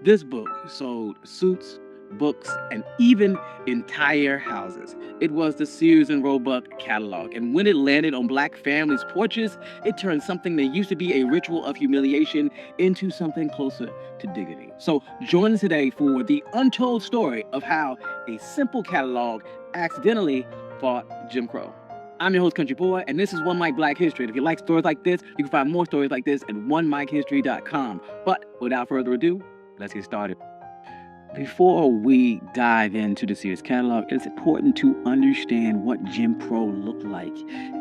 This book sold suits, books, and even entire houses. It was the Sears and Roebuck catalog, and when it landed on black families' porches, it turned something that used to be a ritual of humiliation into something closer to dignity. So join us today for the untold story of how a simple catalog accidentally fought Jim Crow. I'm your host, Country Boy, and this is One Mic Black History. And if you like stories like this, you can find more stories like this at onemichistory.com. But without further ado, let's get started. Before we dive into the Sears catalog, it's important to understand what Jim Crow looked like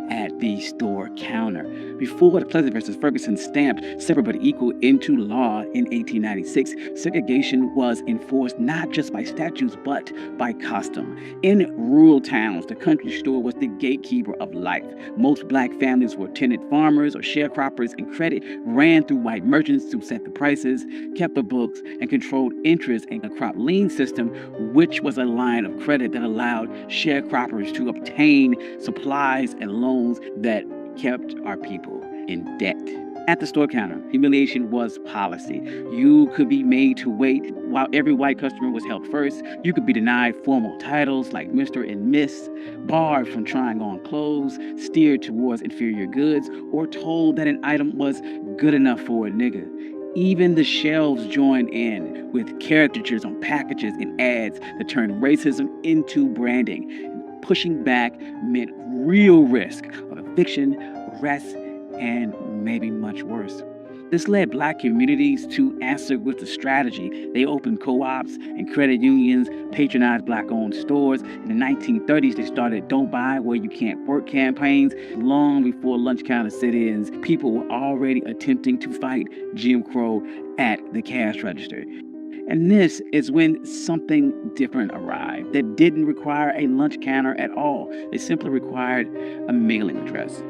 at the store counter. Before the Pleasant versus Ferguson stamped separate but equal into law in 1896, segregation was enforced not just by statutes but by custom. In rural towns, the country store was the gatekeeper of life. Most black families were tenant farmers or sharecroppers, and credit ran through white merchants who set the prices, kept the books, and controlled interest in a crop lien system, which was a line of credit that allowed sharecroppers to obtain supplies and loans that kept our people in debt. At the store counter, humiliation was policy. You could be made to wait while every white customer was helped first. You could be denied formal titles like Mr. and Miss, barred from trying on clothes, steered towards inferior goods, or told that an item was good enough for a nigga. Even the shelves joined in with caricatures on packages and ads that turned racism into branding. Pushing back meant real risk of eviction, arrest, and maybe much worse. This led black communities to answer with a strategy. They opened co-ops and credit unions, patronized black-owned stores. In the 1930s, they started Don't Buy Where You Can't Work campaigns. Long before lunch counter sit-ins, people were already attempting to fight Jim Crow at the cash register. And this is when something different arrived that didn't require a lunch counter at all. It simply required a mailing address.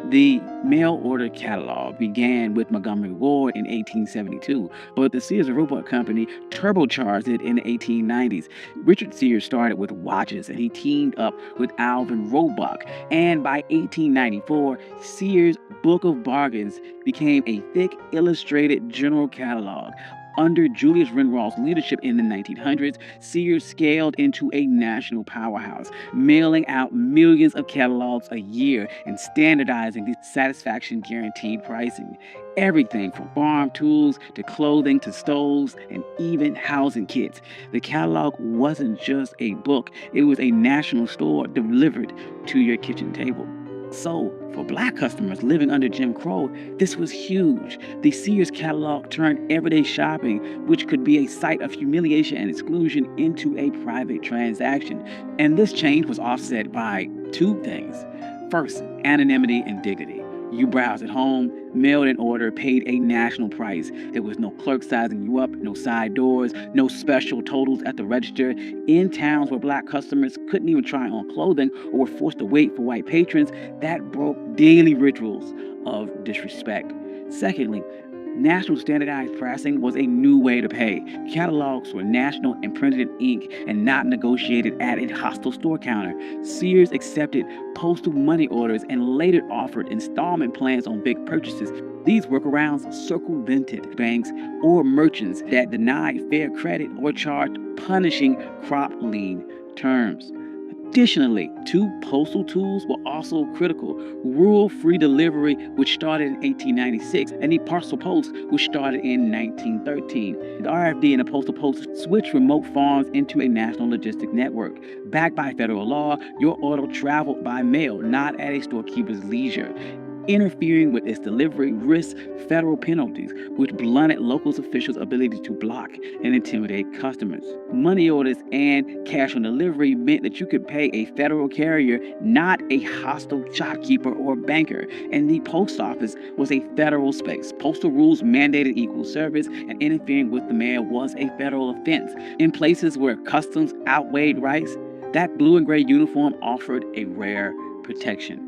The mail order catalog began with Montgomery Ward in 1872, but the Sears and Roebuck Company turbocharged it in the 1890s. Richard Sears started with watches, and he teamed up with Alvin Roebuck. And by 1894, Sears' Book of Bargains became a thick, illustrated general catalog. Under Julius Renraw's leadership in the 1900s, Sears scaled into a national powerhouse, mailing out millions of catalogs a year and standardizing the satisfaction guaranteed pricing. Everything from farm tools to clothing to stoves and even housing kits. The catalog wasn't just a book, it was a national store delivered to your kitchen table. So, for black customers living under Jim Crow, this was huge. The Sears catalog turned everyday shopping, which could be a site of humiliation and exclusion, into a private transaction. And this change was offset by two things. First, anonymity and dignity. You browsed at home, mailed an order, paid a national price. There was no clerk sizing you up, no side doors, no special totals at the register. In towns where black customers couldn't even try on clothing or were forced to wait for white patrons, that broke daily rituals of disrespect. Secondly, national standardized pricing was a new way to pay. Catalogs were national and printed in ink and not negotiated at a hostile store counter. Sears accepted postal money orders and later offered installment plans on big purchases. These workarounds circumvented banks or merchants that denied fair credit or charged punishing crop lien terms. Additionally, two postal tools were also critical: rural free delivery, which started in 1896, and the parcel post, which started in 1913. The RFD and the postal post switched remote farms into a national logistic network. Backed by federal law, your order traveled by mail, not at a storekeeper's leisure. Interfering with its delivery risked federal penalties, which blunted local officials' ability to block and intimidate customers. Money orders and cash on delivery meant that you could pay a federal carrier, not a hostile shopkeeper or banker. And the post office was a federal space. Postal rules mandated equal service, and interfering with the mail was a federal offense. In places where customs outweighed rights, that blue and gray uniform offered a rare protection.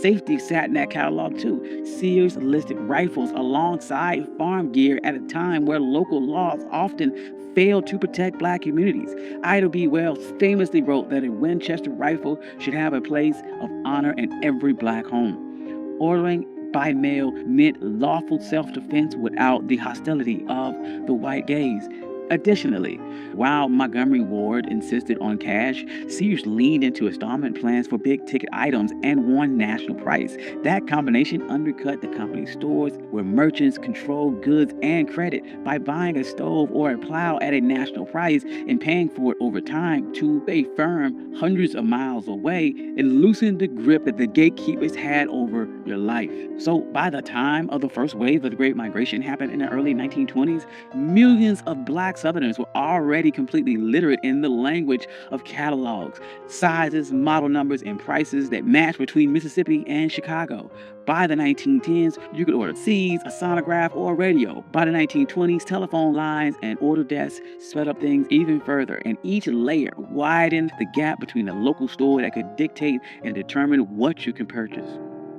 Safety sat in that catalog too. Sears listed rifles alongside farm gear at a time where local laws often failed to protect black communities. Ida B. Wells famously wrote that a Winchester rifle should have a place of honor in every black home. Ordering by mail meant lawful self-defense without the hostility of the white gaze. Additionally, while Montgomery Ward insisted on cash, Sears leaned into installment plans for big ticket items and one national price. That combination undercut the company's stores, where merchants controlled goods and credit. By buying a stove or a plow at a national price and paying for it over time to a firm hundreds of miles away, it loosened the grip that the gatekeepers had over your life. So, by the time of the first wave of the Great Migration happened in the early 1920s, millions of black Southerners were already completely literate in the language of catalogs, sizes, model numbers, and prices that matched between Mississippi and Chicago. By the 1910s, you could order seeds, a sonograph, or a radio. By the 1920s, telephone lines and order desks sped up things even further, and each layer widened the gap between the local store that could dictate and determine what you can purchase.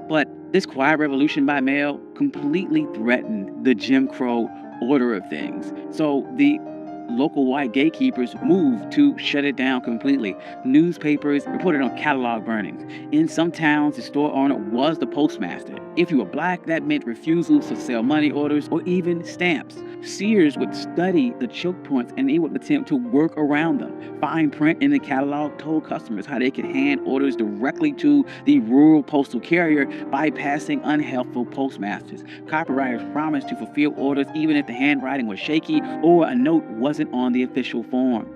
But this quiet revolution by mail completely threatened the Jim Crow order of things. So the local white gatekeepers moved to shut it down completely. Newspapers reported on catalog burnings. In some towns, the store owner was the postmaster. If you were black, that meant refusals to sell money orders or even stamps. Sears would study the choke points and they would attempt to work around them. Fine print in the catalog told customers how they could hand orders directly to the rural postal carrier, bypassing unhelpful postmasters. Copywriters promised to fulfill orders even if the handwriting was shaky or a note wasn't on the official form.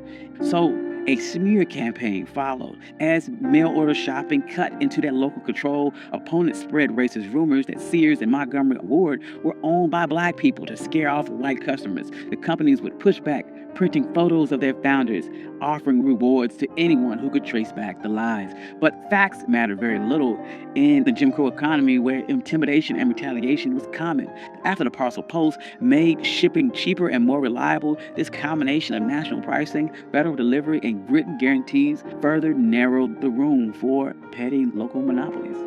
So a smear campaign followed. As mail order shopping cut into that local control, opponents spread racist rumors that Sears and Montgomery Ward were owned by black people to scare off white customers. The companies would push back, printing photos of their founders, offering rewards to anyone who could trace back the lies. But facts mattered very little in the Jim Crow economy, where intimidation and retaliation was common. After the parcel post made shipping cheaper and more reliable, this combination of national pricing, federal delivery, and written guarantees further narrowed the room for petty local monopolies.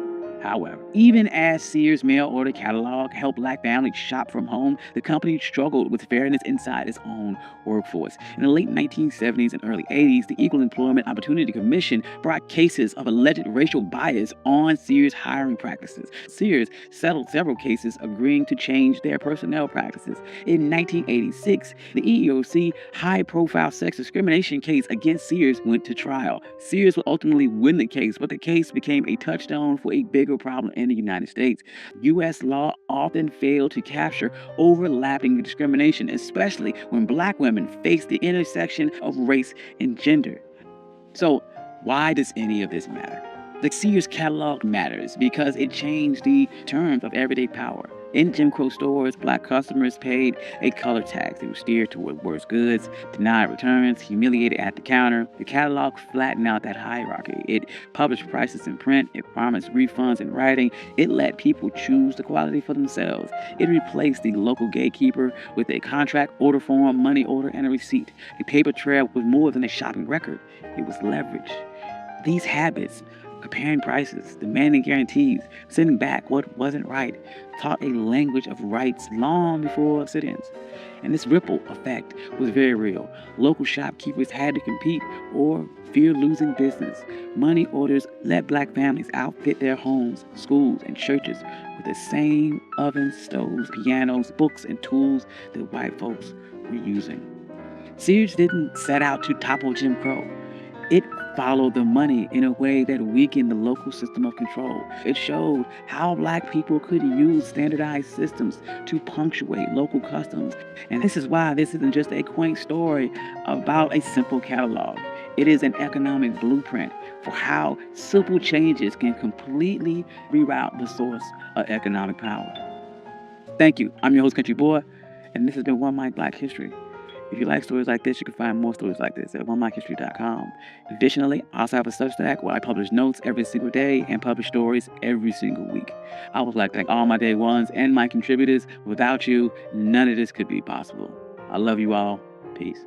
However, even as Sears' mail order catalog helped black families shop from home, the company struggled with fairness inside its own workforce. In the late 1970s and early 80s, the Equal Employment Opportunity Commission brought cases of alleged racial bias on Sears' hiring practices. Sears settled several cases, agreeing to change their personnel practices. In 1986, the EEOC high-profile sex discrimination case against Sears went to trial. Sears would ultimately win the case, but the case became a touchstone for a bigger problem in the United States. U.S. law often failed to capture overlapping discrimination, especially when black women face the intersection of race and gender. So, why does any of this matter? The Sears catalog matters because it changed the terms of everyday power. In Jim Crow stores, black customers paid a color tax. They were steered toward worse goods, denied returns, humiliated at the counter. The catalog flattened out that hierarchy. It published prices in print. It promised refunds in writing. It let people choose the quality for themselves. It replaced the local gatekeeper with a contract, order form, money order, and a receipt. A paper trail was more than a shopping record. It was leverage. These habits, comparing prices, demanding guarantees, sending back what wasn't right, taught a language of rights long before sit-ins. And this ripple effect was very real. Local shopkeepers had to compete or fear losing business. Money orders let black families outfit their homes, schools, and churches with the same ovens, stoves, pianos, books, and tools that white folks were using. Sears didn't set out to topple Jim Crow. It followed the money in a way that weakened the local system of control. It showed how black people could use standardized systems to punctuate local customs. And this is why this isn't just a quaint story about a simple catalog. It is an economic blueprint for how simple changes can completely reroute the source of economic power. Thank you. I'm your host, Country Boy, and this has been One Mic Black History. If you like stories like this, you can find more stories like this at OneMicHistory.com. Additionally, I also have a Substack where I publish notes every single day and publish stories every single week. I would like to thank all my day ones and my contributors. Without you, none of this could be possible. I love you all. Peace.